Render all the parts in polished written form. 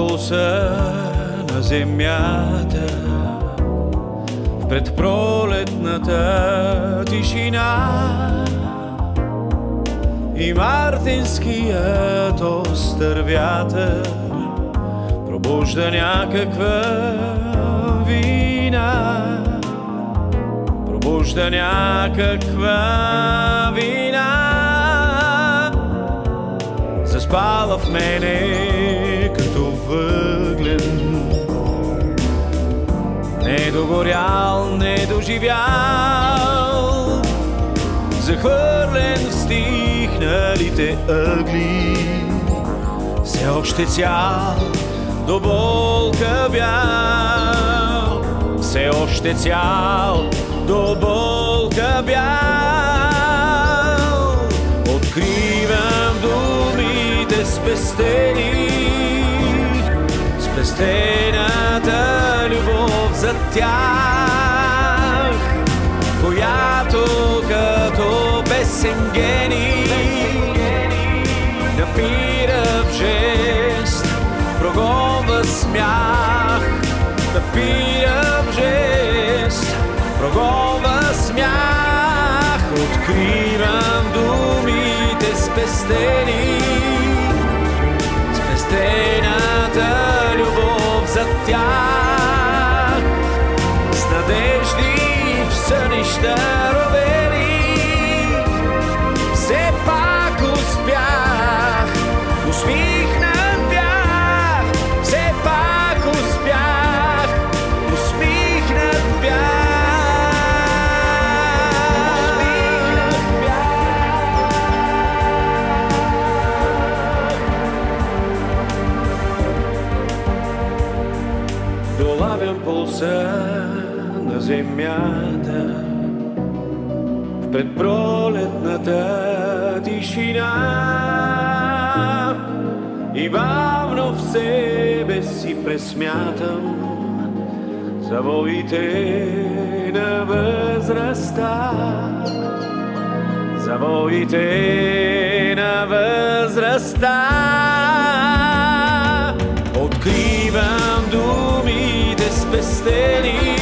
пулса на земята в предпролетната тишина и мартинският остър вятър пробужда някаква вина, пробужда някаква вина, заспала в мене като въглен, недогорял, недоживял, захвърлен в стихналите ъгли, все още цял до болка бял, все още цял до болка бял. Откривам думите спестени, спестената любов за тях, която като песен гений напира в жест, прогонва смях, напира в жест, прогонва смях. Откривам думите спестени, спестената любов за тях, с надежди в сънища ровери, все пак успях, усмихнат бях, все пак успях, усмихнат бях. Долавям пулса на земята в предпролетната тишина и бавно в себе си пресмятам завоите на възрастта, завоите на възрастта. Откривам думите спестени,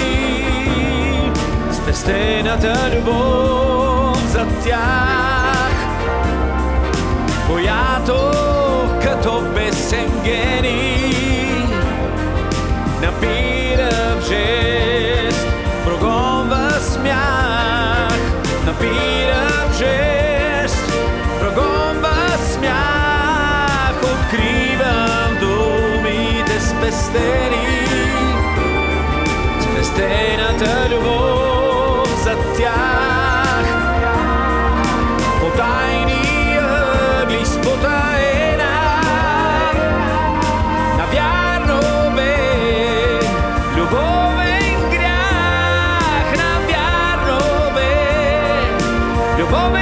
спестената любов за тях, която като песен гений напира в жест, прогонва смях, напира в жест, прогонва смях. Откривам думите спестени, спестената любов за тях, потайни ъгли спотаена, навярно бе любовен грях, навярно бе любовен